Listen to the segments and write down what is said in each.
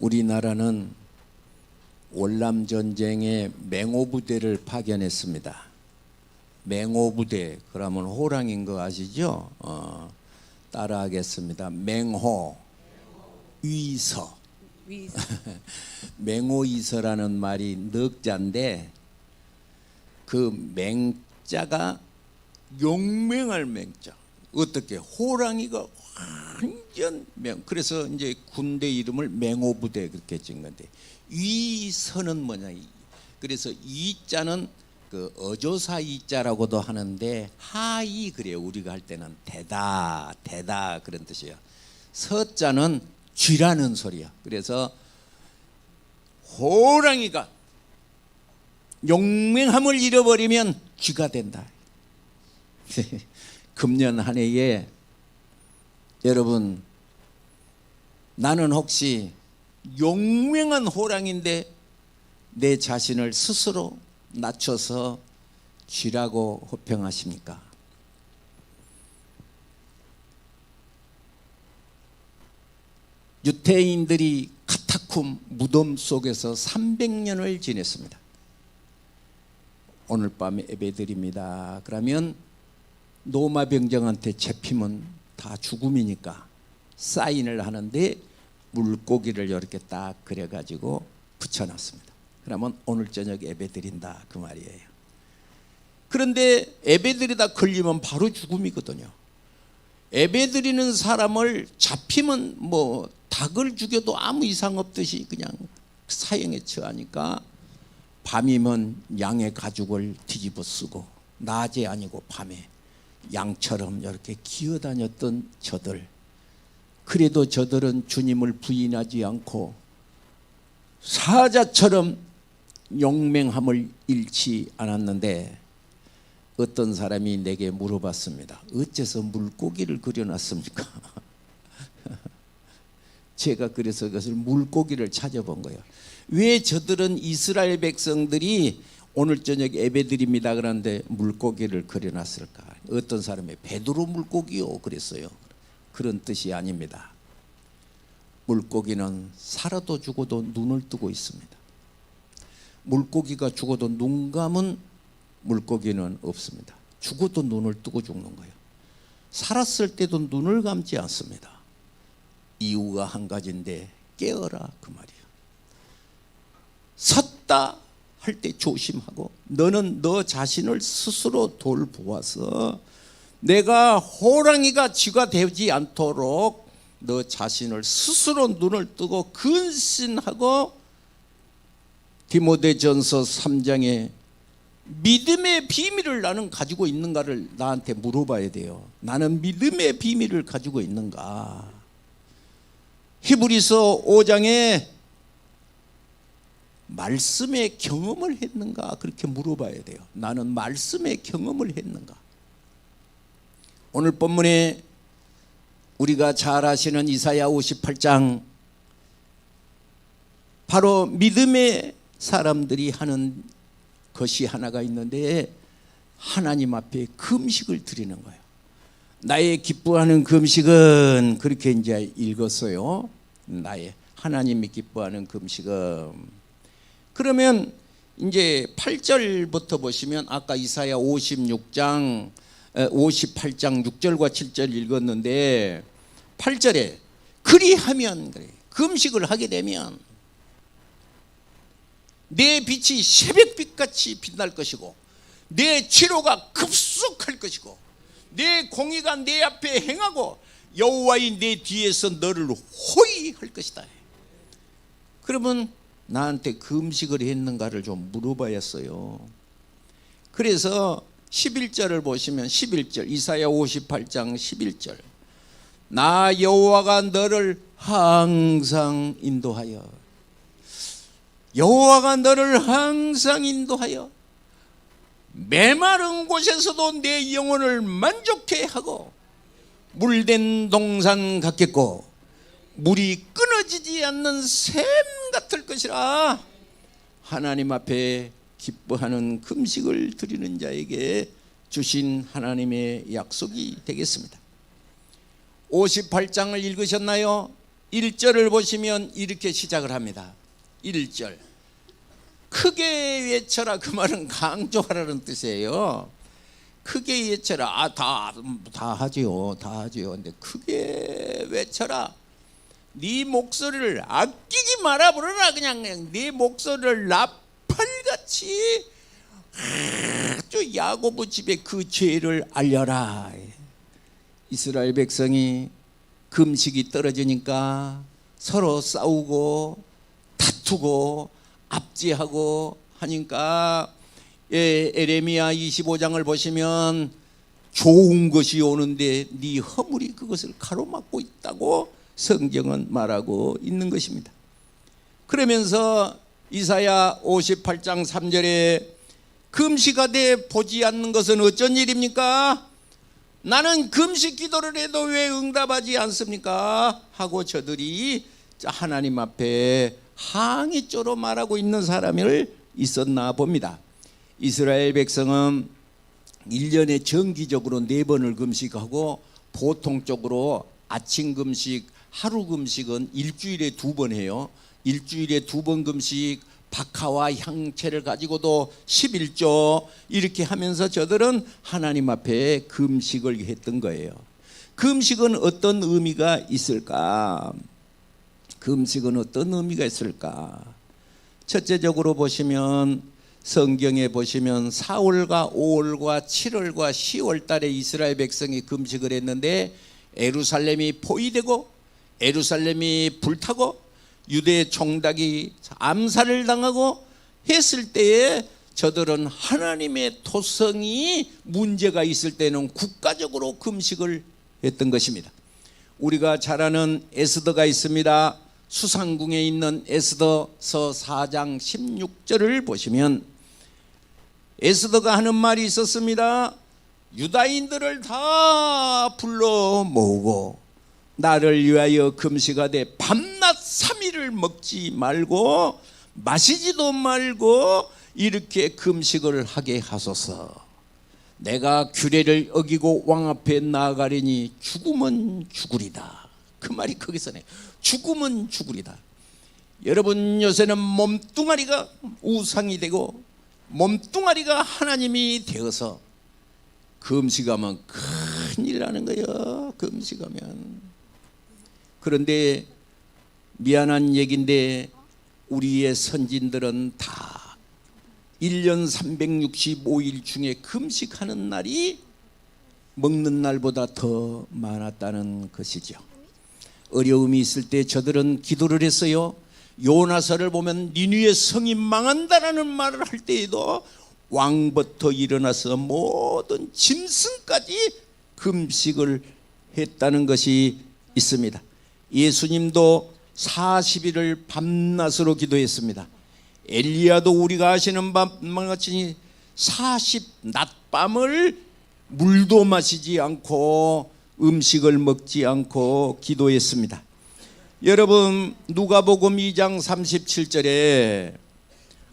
우리나라는 월남전쟁에 맹호부대를 파견했습니다. 맹호부대 그러면 호랑인 거 아시죠? 따라하겠습니다. 맹호 위서. 맹호이서라는 말이 넉자인데 그 맹자가 용맹할 맹자. 어떻게 호랑이가 완전 맹. 그래서 이제 군대 이름을 맹호부대 그렇게 지은 건데 위서는 뭐냐? 그래서 이자는 그 어조사 이자라고도 하는데 하이 그래요. 우리가 할 때는 대다 그런 뜻이에요. 서자는 쥐라는 소리야. 그래서 호랑이가 용맹함을 잃어버리면 쥐가 된다. 금년 한 해에 여러분 나는 혹시 용맹한 호랑이인데 내 자신을 스스로 낮춰서 쥐라고 호평하십니까? 유태인들이 카타쿰 무덤 속에서 300년을 지냈습니다. 오늘 밤에 예배드립니다. 그러면 노마병정한테 잡히면 다 죽음이니까 사인을 하는데 물고기를 이렇게 딱 그려가지고 붙여놨습니다. 그러면 오늘 저녁 예배드린다 그 말이에요. 그런데 예배드리다 걸리면 바로 죽음이거든요. 예배드리는 사람을 잡히면 뭐 닭을 죽여도 아무 이상 없듯이 그냥 사형에 처하니까 밤이면 양의 가죽을 뒤집어 쓰고 낮에 아니고 밤에 양처럼 이렇게 기어다녔던 저들. 그래도 저들은 주님을 부인하지 않고 사자처럼 용맹함을 잃지 않았는데 어떤 사람이 내게 물어봤습니다. 어째서 물고기를 그려놨습니까? 제가 그래서 그것을 물고기를 찾아본 거예요. 왜 저들은 이스라엘 백성들이 오늘 저녁 예배드립니다 그러는데 물고기를 그려놨을까? 어떤 사람이 베드로 물고기요 그랬어요. 그런 뜻이 아닙니다. 물고기는 살아도 죽어도 눈을 뜨고 있습니다. 물고기가 죽어도 눈 감은 물고기는 없습니다. 죽어도 눈을 뜨고 죽는 거예요. 살았을 때도 눈을 감지 않습니다. 이유가 한 가지인데 깨어라 그 말이에요. 섰다 할 때 조심하고 너는 너 자신을 스스로 돌보아서 내가 호랑이가 쥐가 되지 않도록 너 자신을 스스로 눈을 뜨고 근신하고 디모데전서 3장에 믿음의 비밀을 나는 가지고 있는가를 나한테 물어봐야 돼요. 나는 믿음의 비밀을 가지고 있는가? 히브리서 5장에 말씀의 경험을 했는가? 그렇게 물어봐야 돼요. 나는 말씀의 경험을 했는가? 오늘 본문에 우리가 잘 아시는 이사야 58장 바로 믿음의 사람들이 하는 것이 하나가 있는데 하나님 앞에 금식을 드리는 거예요. 나의 기뻐하는 금식은 그렇게 이제 읽었어요. 나의 하나님이 기뻐하는 금식은 그러면 이제 8절부터 보시면 아까 이사야 58장 6절과 7절 읽었는데 8절에 그리하면 그래. 금식을 하게 되면 내 빛이 새벽빛같이 빛날 것이고 내 치료가 급속할 것이고 내 공의가 내 앞에 행하고 여호와의 내 뒤에서 너를 호위할 것이다. 그러면 나한테 금식을 했는가를 좀 물어봐야 했어요. 그래서 11절을 보시면 11절 이사야 58장 11절 나 여호와가 너를 항상 인도하여 여호와가 너를 항상 인도하여 메마른 곳에서도 내 영혼을 만족해 하고 물된 동산 같겠고 물이 끊어지지 않는 샘 같을 것이라. 하나님 앞에 기뻐하는 금식을 드리는 자에게 주신 하나님의 약속이 되겠습니다. 58장을 읽으셨나요? 1절을 보시면 이렇게 시작을 합니다. 1절 크게 외쳐라. 그 말은 강조하라는 뜻이에요. 크게 외쳐라. 다 하지요. 다 하지요. 근데 크게 외쳐라. 네 목소리를 아끼지 마라. 부르라. 그냥 네 목소리를 나팔같이 아주 야고보 집에 그 죄를 알려라. 이스라엘 백성이 금식이 떨어지니까 서로 싸우고 다투고 압제하고 하니까 에레미야 25장을 보시면 좋은 것이 오는데 네 허물이 그것을 가로막고 있다고 성경은 말하고 있는 것입니다. 그러면서 이사야 58장 3절에 금식하되 보지 않는 것은 어쩐 일입니까? 나는 금식 기도를 해도 왜 응답하지 않습니까? 하고 저들이 하나님 앞에 항의조로 말하고 있는 사람을 있었나 봅니다. 이스라엘 백성은 1년에 정기적으로 4번을 금식하고 보통적으로 아침 금식, 하루 금식은 일주일에 2번 해요. 일주일에 2번 금식, 박하와 향채를 가지고도 11조 이렇게 하면서 저들은 하나님 앞에 금식을 했던 거예요. 금식은 어떤 의미가 있을까? 금식은 어떤 의미가 있을까? 첫째적으로 보시면 성경에 보시면 4월과 5월과 7월과 10월 달에 이스라엘 백성이 금식을 했는데 예루살렘이 포위되고 예루살렘이 불타고 유대 총독이 암살을 당하고 했을 때에 저들은 하나님의 토성이 문제가 있을 때는 국가적으로 금식을 했던 것입니다. 우리가 잘 아는 에스더가 있습니다. 수상궁에 있는 에스더서 4장 16절을 보시면 에스더가 하는 말이 있었습니다. 유다인들을 다 불러 모으고 나를 위하여 금식하되 밤낮 3일을 먹지 말고 마시지도 말고 이렇게 금식을 하게 하소서. 내가 규례를 어기고 왕 앞에 나아가리니 죽으면 죽으리다. 그 말이 거기서 네. 죽으면 죽으리다. 여러분 요새는 몸뚱아리가 우상이 되고 몸뚱아리가 하나님이 되어서 금식하면 큰일 나는 거예요. 금식하면. 그런데 미안한 얘기인데 우리의 선진들은 다 1년 365일 중에 금식하는 날이 먹는 날보다 더 많았다는 것이죠. 어려움이 있을 때 저들은 기도를 했어요. 요나서를 보면 니느웨 성이 망한다라는 말을 할 때에도 왕부터 일어나서 모든 짐승까지 금식을 했다는 것이 있습니다. 예수님도 40일을 밤낮으로 기도했습니다. 엘리야도 우리가 아시는 바같이 40 낮밤을 물도 마시지 않고 음식을 먹지 않고 기도했습니다. 여러분 누가복음 2장 37절에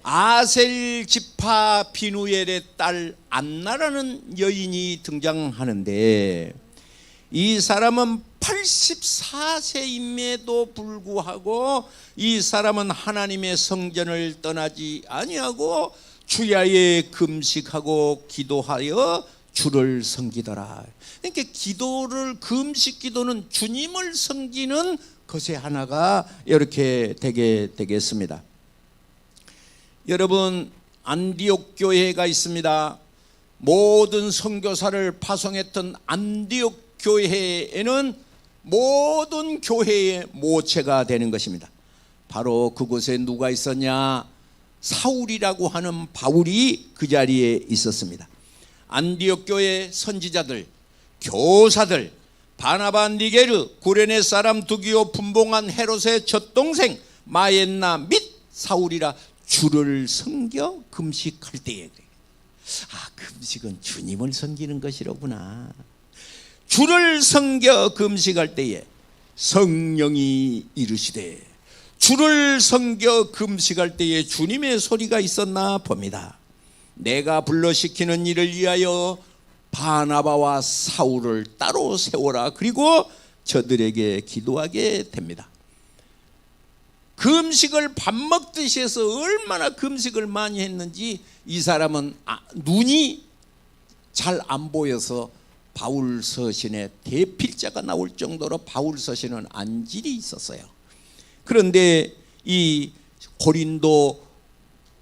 아셀 지파 비누엘의 딸 안나라는 여인이 등장하는데 이 사람은 84세임에도 불구하고 이 사람은 하나님의 성전을 떠나지 아니하고 주야에 금식하고 기도하여 주를 섬기더라. 그러니까 기도를 금식 기도는 주님을 섬기는 것의 하나가 이렇게 되게 되겠습니다. 여러분 안디옥 교회가 있습니다. 모든 선교사를 파송했던 안디옥 교회에는 모든 교회의 모체가 되는 것입니다. 바로 그곳에 누가 있었냐? 사울이라고 하는 바울이 그 자리에 있었습니다. 안디옥 교회 선지자들, 교사들, 바나바, 니게르, 구레네 사람 두기오, 분봉한 헤롯의 젖동생 마엔나 및 사울이라 주를 섬겨 금식할 때에 금식은 주님을 섬기는 것이로구나. 주를 섬겨 금식할 때에 성령이 이르시되 주를 섬겨 금식할 때에 주님의 소리가 있었나 봅니다. 내가 불러시키는 일을 위하여 바나바와 사울을 따로 세워라. 그리고 저들에게 기도하게 됩니다. 금식을 밥 먹듯이 해서 얼마나 금식을 많이 했는지 이 사람은 눈이 잘 안 보여서 바울 서신에 대필자가 나올 정도로 바울 서신은 안질이 있었어요. 그런데 이 고린도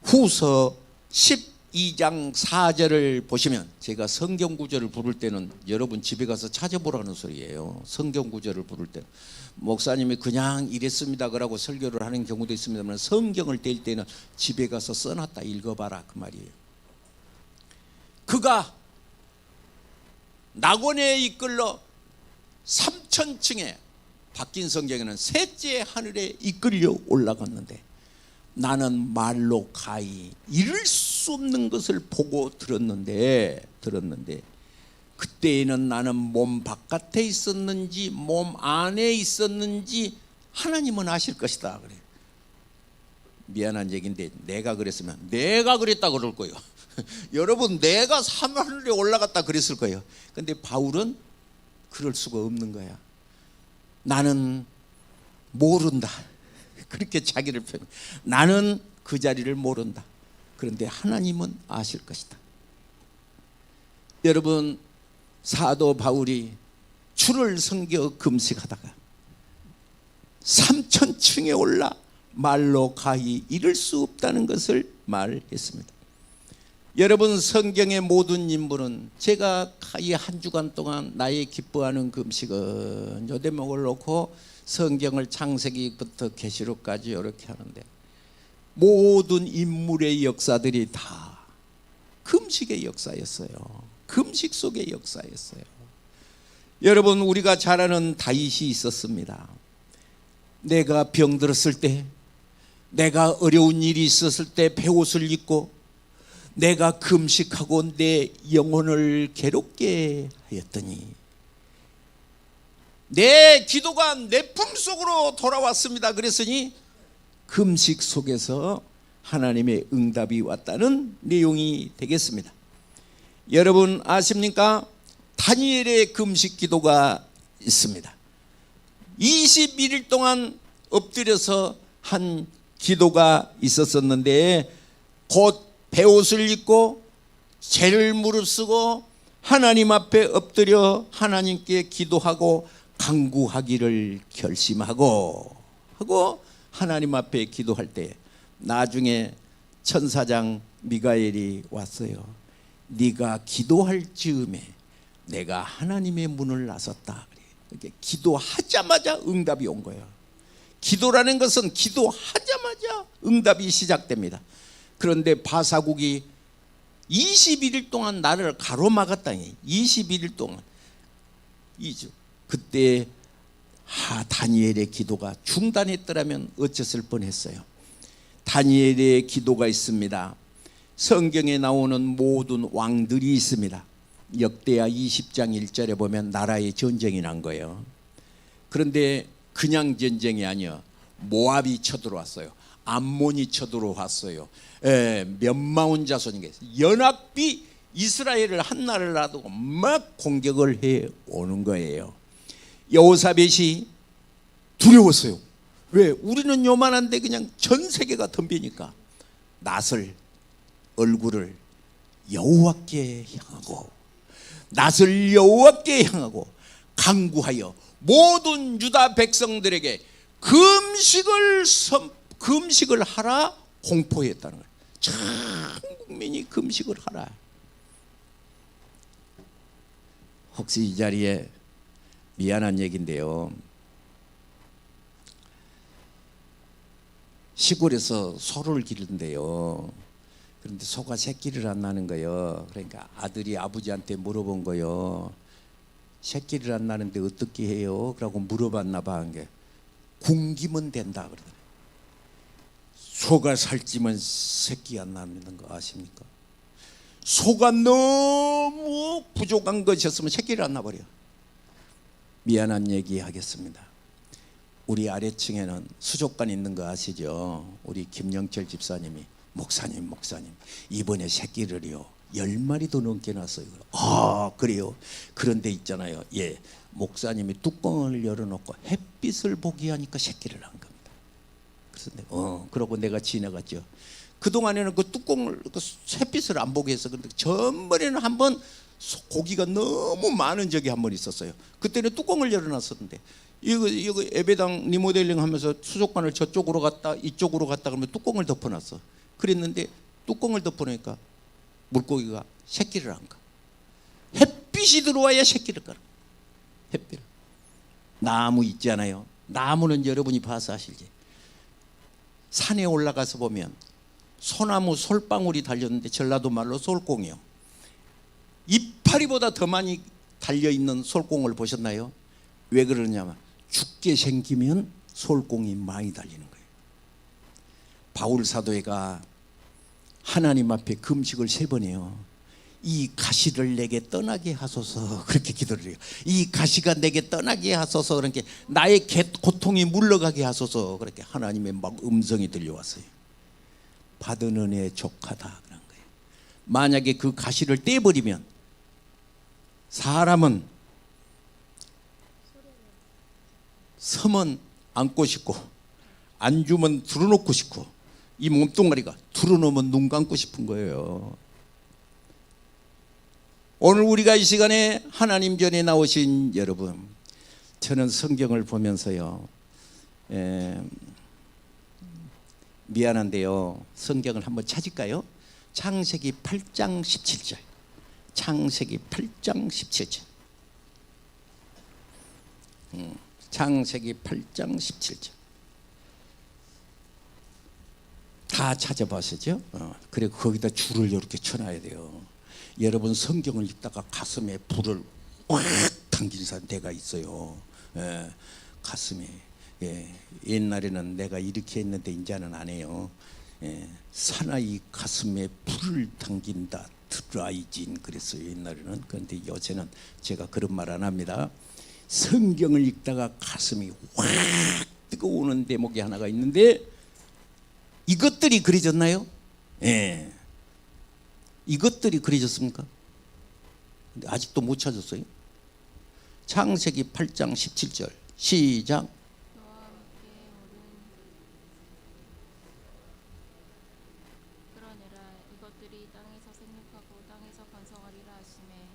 후서 12장 4절을 보시면, 제가 성경 구절을 부를 때는 여러분 집에 가서 찾아보라는 소리예요. 성경 구절을 부를 때는 목사님이 그냥 이랬습니다 그러고 설교를 하는 경우도 있습니다만, 성경을 뗄 때는 집에 가서 써놨다 읽어봐라 그 말이에요. 그가 낙원에 이끌러 3000층에, 바뀐 성경에는 셋째 하늘에 이끌려 올라갔는데 나는 말로 가히 이룰 수 없는 것을 보고 들었는데 그때에는 나는 몸 바깥에 있었는지 몸 안에 있었는지 하나님은 아실 것이다 그래. 미안한 얘기인데 내가 그랬으면 내가 그랬다 그럴 거예요. 여러분 내가 하늘에 올라갔다 그랬을 거예요. 근데 바울은 그럴 수가 없는 거야. 나는 모른다. 그렇게 자기를 표현. 나는 그 자리를 모른다. 그런데 하나님은 아실 것이다. 여러분 사도 바울이 주를 섬겨 금식하다가 3000층에 올라 말로 가히 이룰 수 없다는 것을 말했습니다. 여러분 성경의 모든 인물은, 제가 이 한 주간 동안 나의 기뻐하는 금식은 요 대목을 놓고 성경을 창세기부터 계시록까지 이렇게 하는데, 모든 인물의 역사들이 다 금식의 역사였어요. 금식 속의 역사였어요. 여러분 우리가 잘 아는 다윗이 있었습니다. 내가 병들었을 때, 내가 어려운 일이 있었을 때 베옷을 입고 내가 금식하고 내 영혼을 괴롭게 하였더니 내 기도가 내 품속으로 돌아왔습니다. 그랬으니 금식 속에서 하나님의 응답이 왔다는 내용이 되겠습니다. 여러분 아십니까? 다니엘의 금식 기도가 있습니다. 21일 동안 엎드려서 한 기도가 있었었는데, 곧 베옷을 입고 죄를 무릅쓰고 하나님 앞에 엎드려 하나님께 기도하고 간구하기를 결심하고 하나님 앞에 기도할 때 나중에 천사장 미가엘이 왔어요. 네가 기도할 즈음에 내가 하나님의 문을 나섰다. 이렇게 기도하자마자 응답이 온 거예요. 기도라는 것은 기도하자마자 응답이 시작됩니다. 그런데 바사국이 21일 동안 나를 가로막았다니. 21일 동안. 그때 다니엘의 기도가 중단했더라면 어쩌을 뻔했어요. 다니엘의 기도가 있습니다. 성경에 나오는 모든 왕들이 있습니다. 역대하 20장 1절에 보면 나라의 전쟁이 난 거예요. 그런데 그냥 전쟁이 아니야. 모압이 쳐들어왔어요. 암몬이 쳐들어왔어요. 몇만원 자손이 연합이 이스라엘을 한나라를 놔두고 막 공격을 해 오는 거예요. 여호사벳이 두려웠어요. 왜? 우리는 요만한데 그냥 전 세계가 덤비니까 낯을, 얼굴을 여호와께 향하고, 낯을 여호와께 향하고 간구하여 모든 유다 백성들에게 금식을 하라 공포했다는 거예요. 전 국민이 금식을 하라. 혹시 이 자리에 미안한 얘기인데요, 시골에서 소를 기르는데요, 그런데 소가 새끼를 안 낳는 거예요. 그러니까 아들이 아버지한테 물어본 거예요. 새끼를 안 낳는데 어떻게 해요? 그러고 물어봤나 봐. 한 게 굶기면 된다 그러더라고요. 소가 살찌면 새끼 안 낳는 거 아십니까? 소가 너무 부족한 것이었으면 새끼를 안 낳아버려. 미안한 얘기 하겠습니다. 우리 아래층에는 수족관 있는 거 아시죠? 우리 김영철 집사님이 목사님 이번에 새끼를요 10마리도 넘게 낳았어요. 아 그래요? 그런데 있잖아요, 예, 목사님이 뚜껑을 열어놓고 햇빛을 보게 하니까 새끼를 낳은 겁니다. 그래서 그러고 내가 지나갔죠. 그동안에는 그 뚜껑을, 그 햇빛을 안 보게 해서. 근데 전번에는 한번 고기가 너무 많은 적이 한 번 있었어요. 그때는 뚜껑을 열어놨었는데, 이거 예배당 리모델링 하면서 수족관을 저쪽으로 갔다 이쪽으로 갔다 그러면 뚜껑을 덮어놨어. 그랬는데 뚜껑을 덮어놓으니까 물고기가 새끼를 안 가. 햇빛이 들어와야 새끼를 가라. 햇빛. 나무 있잖아요. 나무는 여러분이 봐서 아실지. 산에 올라가서 보면 소나무 솔방울이 달렸는데 전라도 말로 솔꽁이요. 이파리보다 더 많이 달려있는 솔꽁을 보셨나요? 왜 그러냐면 죽게 생기면 솔꽁이 많이 달리는 거예요. 바울 사도가 하나님 앞에 금식을 3번 해요. 이 가시를 내게 떠나게 하소서, 그렇게 기도를 해요. 이 가시가 내게 떠나게 하소서, 그렇게 나의 고통이 물러가게 하소서, 그렇게 하나님의 막 음성이 들려왔어요. 받은 은혜에 족하다 그런 거예요. 만약에 그 가시를 떼버리면 사람은 서면 안고 싶고 안 주면 들어놓고 싶고 이 몸뚱아리가 들어놓으면 눈 감고 싶은 거예요. 오늘 우리가 이 시간에 하나님 전에 나오신 여러분, 저는 성경을 보면서요, 미안한데요, 성경을 한번 찾을까요? 창세기 8장 17절. 창세기 8장 17절. 창세기 8장 17절. 다 찾아보시죠. 그리고 거기다 줄을 이렇게 쳐놔야 돼요. 여러분 성경을 읽다가 가슴에 불을 확 당긴 사람 내가 있어요. 가슴에. 옛날에는 내가 이렇게 했는데 이제는 안 해요. 사나이 가슴에 불을 당긴다 드라이진 그랬어요 옛날에는. 그런데 요새는 제가 그런 말 안 합니다. 성경을 읽다가 가슴이 확 뜨거우는 대목이 하나가 있는데, 이것들이 그려졌나요? 이것들이 그려졌습니까? 근데 아직도 못 찾았어요. 창세기 8장 17절 시작. 그러니라 이것들이 땅에서 생육하고 땅에서 번성하리라 하시매.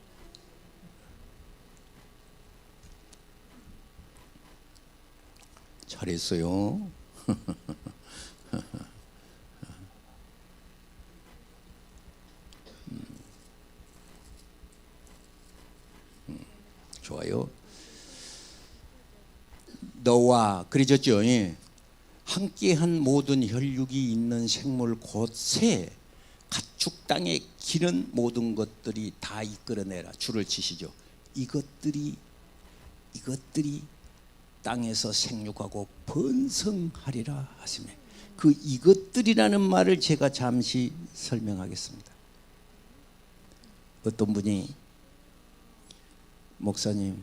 잘했어요. 좋아요. 너와 그려졌죠. 함께한 모든 혈육이 있는 생물 곧 새 가축 땅에 기는 모든 것들이 다 이끌어내라. 줄을 치시죠. 이것들이 땅에서 생육하고 번성하리라 하시매. 그 이것들이라는 말을 제가 잠시 설명하겠습니다. 어떤 분이 목사님,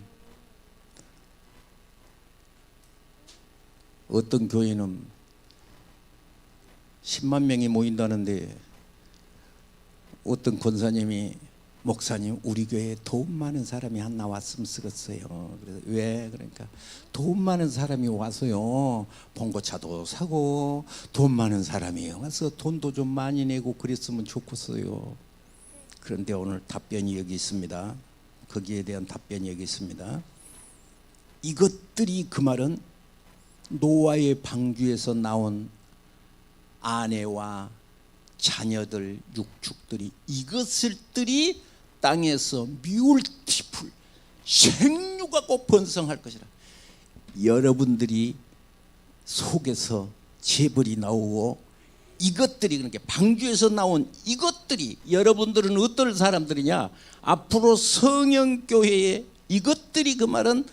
어떤 교회는 10만 명이 모인다는데 어떤 권사님이 목사님 우리 교회에 돈 많은 사람이 한 나왔으면 쓰겠어요. 그래서 왜? 그러니까 돈 많은 사람이 와서요 봉고차도 사고 돈 많은 사람이 와서 돈도 좀 많이 내고 그랬으면 좋겠어요. 그런데 오늘 답변이 여기 있습니다. 거기에 대한 답변이 여기 있습니다. 이것들이, 그 말은 노아의 방주에서 나온 아내와 자녀들, 육축들이, 이것들이 땅에서 뮤얼티플 생육하고 번성할 것이라. 여러분들이 속에서 재벌이 나오고 이것들이, 그러니까 방주에서 나온 이것들이, 여러분들은 어떤 사람들이냐? 앞으로 성령교회에 이것들이, 그 말은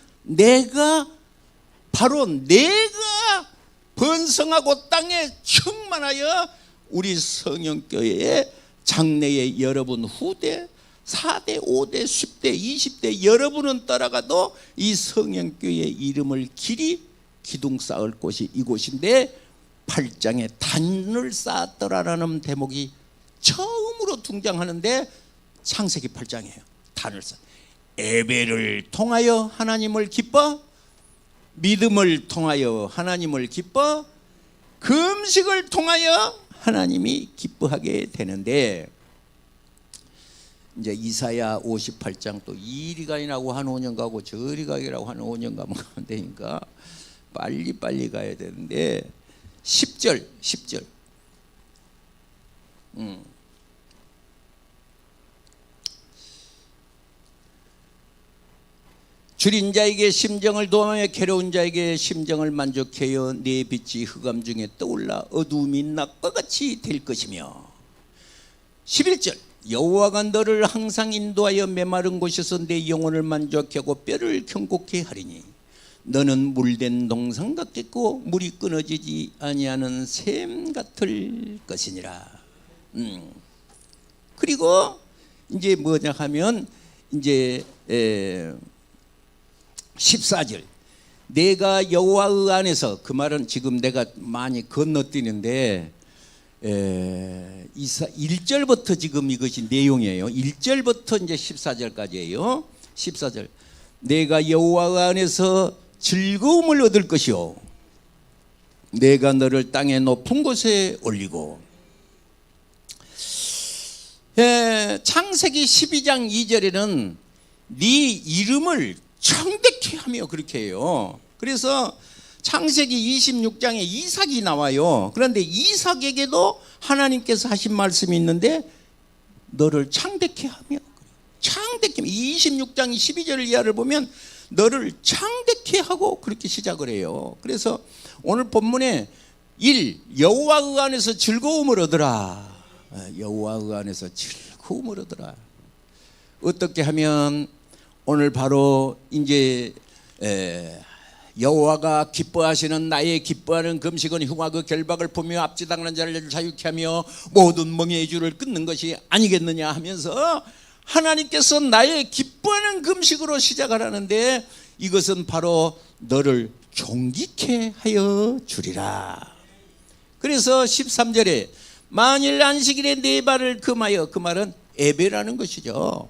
바로 내가 번성하고 땅에 충만하여 우리 성령교회의 장래의 여러분 후대 4대 5대 10대 20대 여러분은 따라가도 이 성령교회의 이름을 길이 기둥 쌓을 곳이 이곳인데, 8장에 단을 쌓았더라라는 대목이 처음으로 등장하는데 창세기 8장이에요. 단을 쌓. 예배를 통하여 하나님을 기뻐, 믿음을 통하여 하나님을 기뻐, 금식을 통하여 하나님이 기뻐하게 되는데, 이제 이사야 58장 또 이리 가이라고 한 5년 가고 저리 가이라고 한 5년 가면 되니까 빨리 가야 되는데 10절 줄인 자에게 심정을 도하며 괴로운 자에게 심정을 만족하여 내 빛이 흑암 중에 떠올라 어두움이 낮과 같이 될 것이며 11절 여호와가 너를 항상 인도하여 메마른 곳에서 내 영혼을 만족하고 뼈를 경고케 하리니 너는 물된 동상 같겠고 물이 끊어지지 아니하는 샘 같을 것이니라. 그리고 이제 뭐냐 하면 이제 14절 내가 여호와의 안에서, 그 말은 지금 내가 많이 건너뛰는데 1절부터 지금 이것이 내용이에요. 1절부터 이제 14절까지예요. 14절 내가 여호와 안에서 즐거움을 얻을 것이요 내가 너를 땅의 높은 곳에 올리고. 창세기 12장 2절에는 네 이름을 청대케 하며 그렇게 해요. 그래서 창세기 26장에 이삭이 나와요. 그런데 이삭에게도 하나님께서 하신 말씀이 있는데 너를 창대케 하며, 창대케 26장 12절 이하를 보면 너를 창대케 하고 그렇게 시작을 해요. 그래서 오늘 본문에 1. 여호와의 안에서 즐거움을 얻으라. 여호와의 안에서 즐거움을 얻으라. 어떻게 하면 오늘 바로 이제 여호와가 기뻐하시는 나의 기뻐하는 금식은 흉화 그 결박을 보며 압지당하는 자를 자유케 하며 모든 멍에의 줄을 끊는 것이 아니겠느냐 하면서 하나님께서 나의 기뻐하는 금식으로 시작을 하는데 이것은 바로 너를 존귀케 하여 주리라. 그래서 13절에 만일 안식일에 네 발을 금하여, 그 말은 예배라는 것이죠.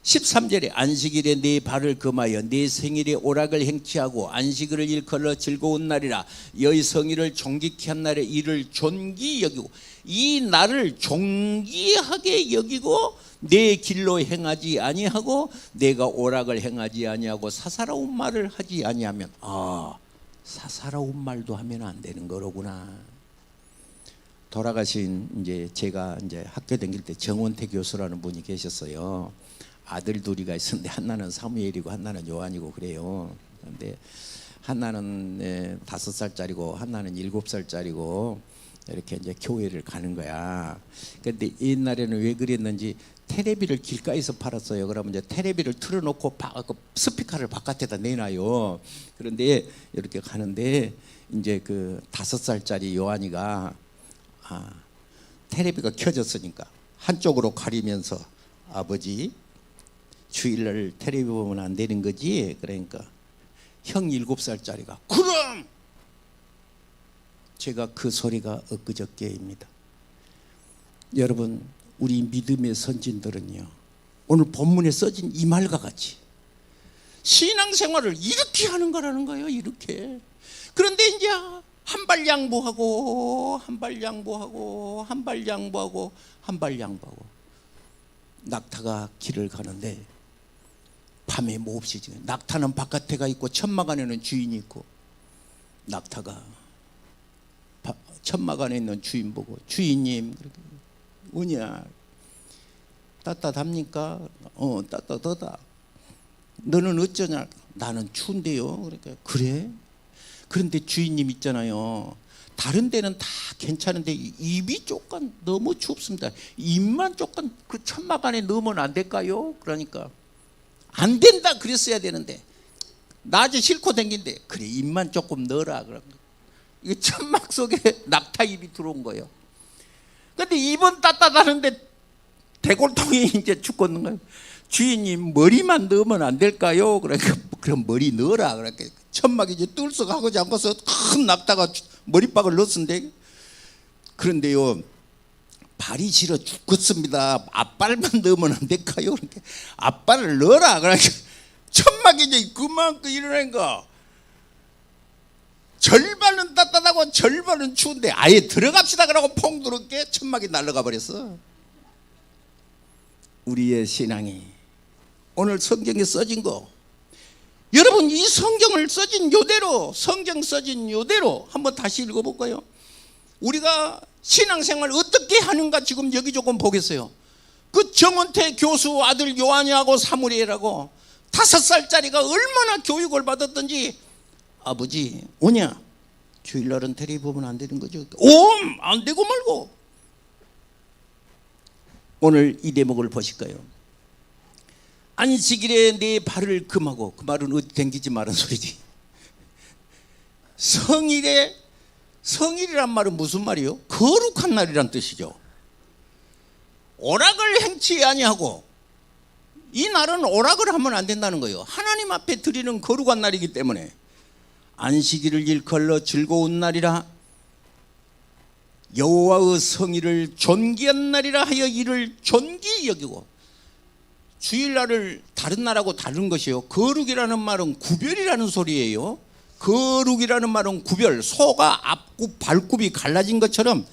13절에 안식일에 네 발을 금하여 네 생일에 오락을 행치하고 안식일을 일컬어 즐거운 날이라 여의 성일을 존귀케 한 날에 이를 존귀 여기고, 이 날을 존귀하게 여기고 내 길로 행하지 아니하고 내가 오락을 행하지 아니하고 사사로운 말을 하지 아니하면, 사사로운 말도 하면 안 되는 거로구나. 돌아가신 이제 제가 이제 학교 다닐 때 정원태 교수라는 분이 계셨어요. 아들 둘이가 있었는데 하나는 사무엘이고 하나는 요한이고 그래요. 그런데 하나는 5살짜리고 하나는 7살짜리고 이렇게 이제 교회를 가는 거야. 그런데 옛날에는 왜 그랬는지 테레비를 길가에서 팔았어요. 그러면 이제 테레비를 틀어놓고 스피커를 바깥에다 내놔요. 그런데 이렇게 가는데 이제 그 5살짜리 요한이가 테레비가 켜졌으니까 한쪽으로 가리면서 아버지 주일날 테레비 보면 안 되는 거지. 그러니까 형 7살짜리가 그럼, 제가 그 소리가 엊그저께입니다. 여러분, 우리 믿음의 선진들은요 오늘 본문에 써진 이 말과 같이 신앙생활을 이렇게 하는 거라는 거예요. 이렇게. 그런데 이제 한 발 양보하고 한 발 양보하고 한 발 양보하고 한 발 양보하고 낙타가 길을 가는데 밤에 몹시 지금 낙타는 바깥에가 있고 천막 안에는 주인이 있고, 낙타가 천막 안에 있는 주인 보고 주인님 뭐냐 따뜻합니까? 따뜻하다. 너는 어쩌냐? 나는 추운데요. 그러니까 그래? 그런데 주인님 있잖아요. 다른 데는 다 괜찮은데 입이 조금 너무 춥습니다. 입만 조금 그 천막 안에 넣으면 안 될까요? 그러니까 안 된다 그랬어야 되는데 낮에 싣고 댕긴데 그래 입만 조금 넣어라. 그런 거. 이게 천막 속에 낙타 입이 들어온 거예요. 근데 입은 따뜻하는데 대골통이 이제 죽겠는 거예요. 주인님 머리만 넣으면 안 될까요? 그러니까 그럼 머리 넣어라. 그러니까 천막이 이제 뚫썩하고 잠궈서 큰 낙타가 머리박을 넣었는데, 그런데요 발이 시려 죽겠습니다. 앞발만 넣으면 안 될까요? 그러니까 앞발을 넣어라. 그러니까 천막이 이제 그만큼 일어나니까 절반은 따뜻하고 절반은 추운데 아예 들어갑시다 그러고 퐁두럽게 천막이 날아가 버렸어. 우리의 신앙이 오늘 성경에 써진 거, 여러분 이 성경을 써진 요대로, 성경 써진 요대로 한번 다시 읽어볼까요? 우리가 신앙생활 어떻게 하는가 지금 여기 조금 보겠어요. 그 정은태 교수 아들 요한이하고 사무엘하고 5살짜리가 얼마나 교육을 받았던지, 아버지 오냐? 주일날은 테레비 보면 안 되는 거죠. 안 되고 말고. 오늘 이 대목을 보실까요? 안식일에 내 발을 금하고, 그 말은 어디 댕기지 말은 소리지. 성일이란 말은 무슨 말이요? 거룩한 날이란 뜻이죠. 오락을 행치 아니하고, 이 날은 오락을 하면 안 된다는 거예요. 하나님 앞에 드리는 거룩한 날이기 때문에 안식일을 일컬러 즐거운 날이라, 여호와의 성일을 존귀한 날이라 하여 이를 존귀히 여기고. 주일날을 다른 날하고 다른 것이요, 거룩이라는 말은 구별이라는 소리예요. 거룩이라는 말은 구별, 소가 앞굽 발굽이 갈라진 것처럼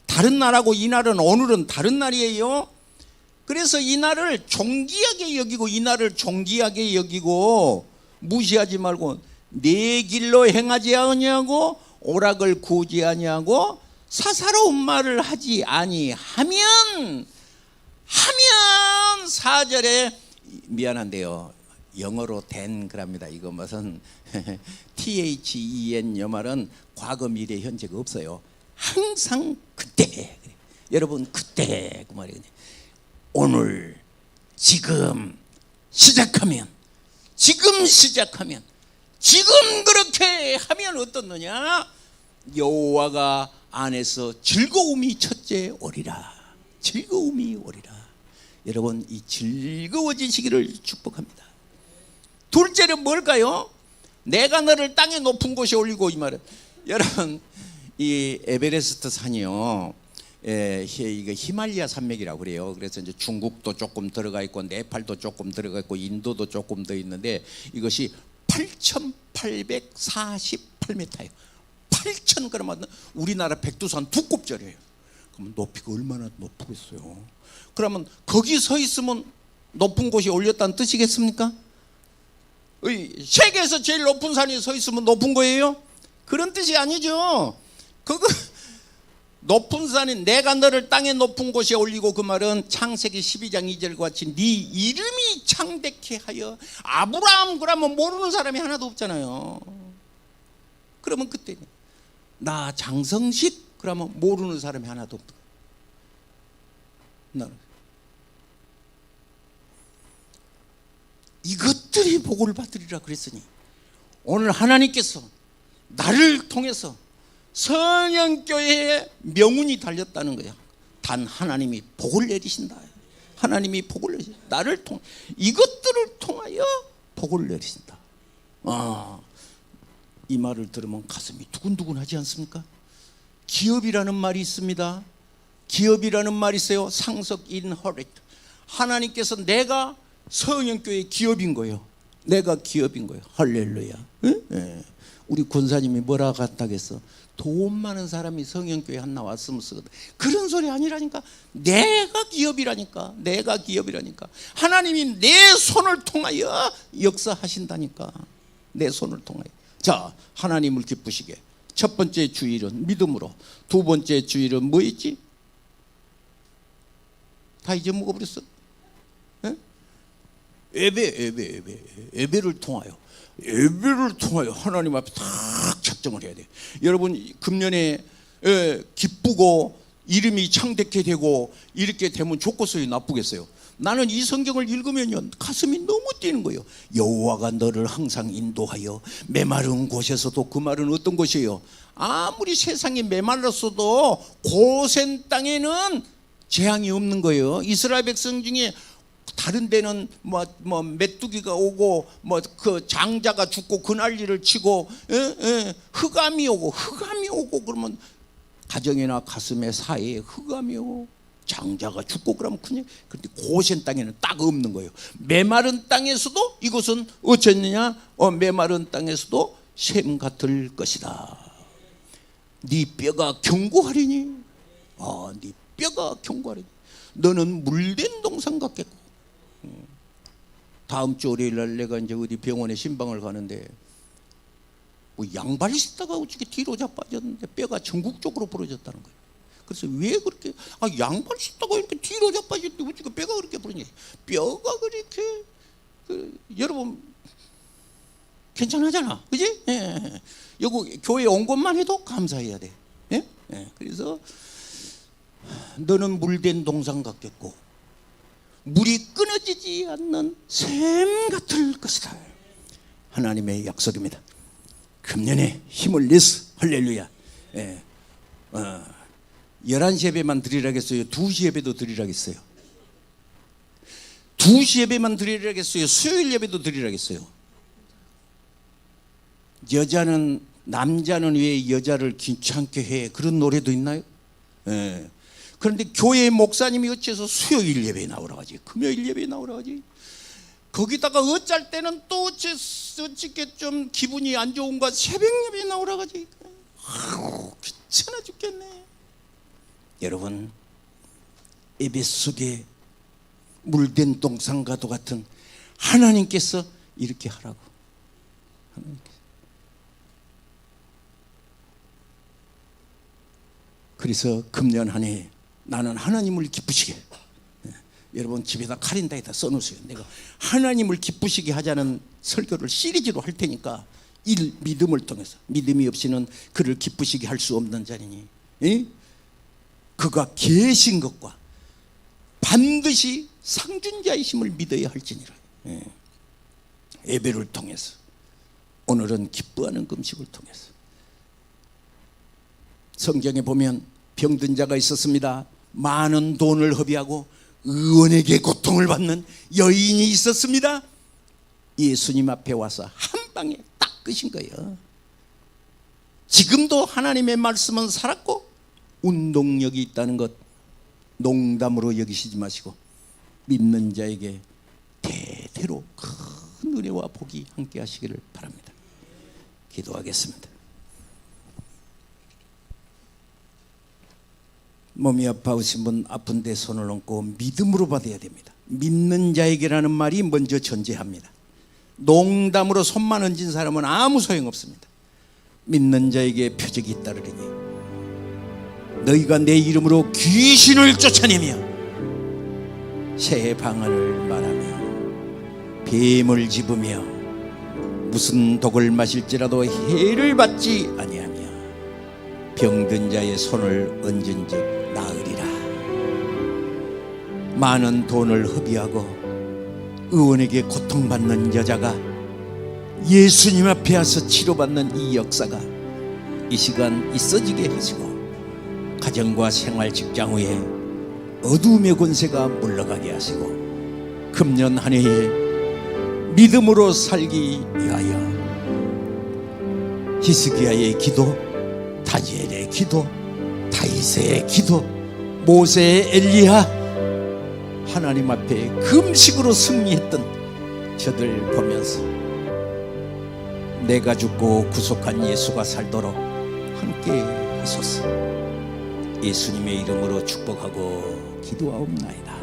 다른 날하고 이 날은, 오늘은 다른 날이에요. 그래서 이 날을 존귀하게 여기고, 이 날을 존귀하게 여기고 무시하지 말고, 내 길로 행하지 아니하고 오락을 구하지 아니하고 사사로운 말을 하지 아니하면, 4절에 미안한데요, 영어로 된 그랍니다. 이거 무슨 THEN 요 말은 과거 미래 현재가 없어요. 항상 그때. 여러분 그때 그 말이거든요. 오늘 지금 시작하면 지금 그렇게 하면 어떻느냐? 여호와가 안에서 즐거움이 첫째 오리라. 즐거움이 오리라. 여러분 이 즐거워지시기를 축복합니다. 둘째는 뭘까요? 내가 너를 땅의 높은 곳에 올리고, 이 말은 여러분 이 에베레스트 산이요, 이거 히말리아 산맥이라고 그래요. 그래서 이제 중국도 조금 들어가 있고 네팔도 조금 들어가 있고 인도도 조금 더 있는데 이것이 8,848m예요. 8,000, 그러면 우리나라 백두산 두 곱절이에요. 그러면 높이가 얼마나 높겠어요? 그러면 거기 서 있으면 높은 곳이 올렸다는 뜻이겠습니까? 세계에서 제일 높은 산에 서 있으면 높은 거예요? 그런 뜻이 아니죠. 그거 높은 산이, 내가 너를 땅의 높은 곳에 올리고, 그 말은 창세기 12장 2절과 같이 네 이름이 창대케 하여. 아브라함 그러면 모르는 사람이 하나도 없잖아요. 그러면 그때 나 장성식 그러면 모르는 사람이 하나도 없다. 이것들이 복을 받으리라 그랬으니 오늘 하나님께서 나를 통해서 성령교회에 명운이 달렸다는 거야. 단 하나님이 복을 내리신다. 하나님이 복을 내리신다. 나를 통해, 이것들을 통하여 복을 내리신다. 이 말을 들으면 가슴이 두근두근 하지 않습니까? 기업이라는 말이 있습니다. 기업이라는 말이 있어요. 상속 인허리트. 하나님께서 내가 성령교회의 기업인 거예요. 내가 기업인 거예요. 할렐루야. 네. 우리 권사님이 뭐라 갔다겠어? 돈 많은 사람이 성령교회 하나 왔으면 쓰거든. 그런 소리 아니라니까. 내가 기업이라니까. 내가 기업이라니까. 하나님이 내 손을 통하여 역사하신다니까. 내 손을 통하여. 자, 하나님을 기쁘시게. 첫 번째 주일은 믿음으로. 두 번째 주일은 뭐였지? 다 잊어먹어버렸어. 예배를 통하여. 예배를 통하여 하나님 앞에 딱 작정을 해야 돼. 여러분 금년에 기쁘고 이름이 창대케 되고 이렇게 되면 좋겠어요, 나쁘겠어요? 나는 이 성경을 읽으면요 가슴이 너무 뛰는 거예요. 여호와가 너를 항상 인도하여 메마른 곳에서도, 그 말은 어떤 것이에요? 아무리 세상이 메말랐어도 고센 땅에는 재앙이 없는 거예요. 이스라엘 백성 중에 다른 데는 메뚜기가 오고 그 장자가 죽고 그 난리를 치고 흑암이 오고 그러면 가정이나 가슴에 사이에 흑암이 오고 장자가 죽고 그러면 그냥. 그런데 고센 땅에는 딱 없는 거예요. 메마른 땅에서도 이것은 어쨌느냐? 메마른 땅에서도 샘 같을 것이다. 네 뼈가 견고하리니, 네 뼈가 견고하리니 너는 물된 동상 같겠고. 다음 주 월요일 날 내가 이제 어디 병원에 신방을 가는데 뭐 양발이 신다가 어떻게 뒤로 자빠졌는데 뼈가 전국적으로 부러졌다는 거예요. 그래서 왜 그렇게 양발 신다가 이렇게 뒤로 자빠졌는데 어떻게 뼈가 그렇게 부러지냐? 뼈가 그렇게 여러분 괜찮아잖아, 그지? 예. 여기 교회 온 것만 해도 감사해야 돼. 예? 예. 그래서 너는 물된 동상 같겠고 물이 끊어지지 않는 샘 같을 것이다. 하나님의 약속입니다. 금년에 힘을 내서 할렐루야. 예. 11시 예배만 드리라겠어요? 2시 예배도 드리라겠어요? 2시 예배만 드리라겠어요? 수요일 예배도 드리라겠어요? 남자는 왜 여자를 귀찮게 해? 그런 노래도 있나요? 예. 그런데 교회 목사님이 어째서 수요일 예배에 나오라 하지? 금요일 예배에 나오라 하지? 거기다가 어쩔 때는 또 어찌게 좀 기분이 안 좋은가 새벽 예배에 나오라 하지? 귀찮아 죽겠네. 여러분, 예배 속에 물된 동상과도 같은 하나님께서 이렇게 하라고. 하나님께서. 그래서 금년 한 해 나는 하나님을 기쁘시게, 여러분 집에다 카린다에다 써놓으세요. 내가 하나님을 기쁘시게 하자는 설교를 시리즈로 할 테니까 믿음을 통해서, 믿음이 없이는 그를 기쁘시게 할 수 없는 자리니, 그가 계신 것과 반드시 상준자이심을 믿어야 할지니라. 예배를 통해서, 오늘은 기뻐하는 금식을 통해서. 성경에 보면 병든 자가 있었습니다. 많은 돈을 허비하고 의원에게 고통을 받는 여인이 있었습니다. 예수님 앞에 와서 한 방에 딱 끄신 거예요. 지금도 하나님의 말씀은 살았고 운동력이 있다는 것 농담으로 여기시지 마시고 믿는 자에게 대대로 큰 은혜와 복이 함께 하시기를 바랍니다. 기도하겠습니다. 몸이 아파오신 분 아픈 데 손을 얹고 믿음으로 받아야 됩니다. 믿는 자에게라는 말이 먼저 전제합니다. 농담으로 손만 얹은 사람은 아무 소용없습니다. 믿는 자에게 표적이 잇따르리니 너희가 내 이름으로 귀신을 쫓아내며 새 방언을 말하며 뱀을 집으며 무슨 독을 마실지라도 해를 받지 아니하며 병든 자의 손을 얹은즉 나으리라. 많은 돈을 허비하고 의원에게 고통받는 여자가 예수님 앞에 와서 치료받는 이 역사가 이 시간 있어지게 하시고 가정과 생활 직장 위에 어둠의 권세가 물러가게 하시고 금년 한 해에 믿음으로 살기 위하여 히스기야의 기도, 다니엘의 기도, 다윗의 기도, 모세의 엘리야, 하나님 앞에 금식으로 승리했던 저들 보면서 내가 죽고 구속한 예수가 살도록 함께 하소서. 예수님의 이름으로 축복하고 기도하옵나이다.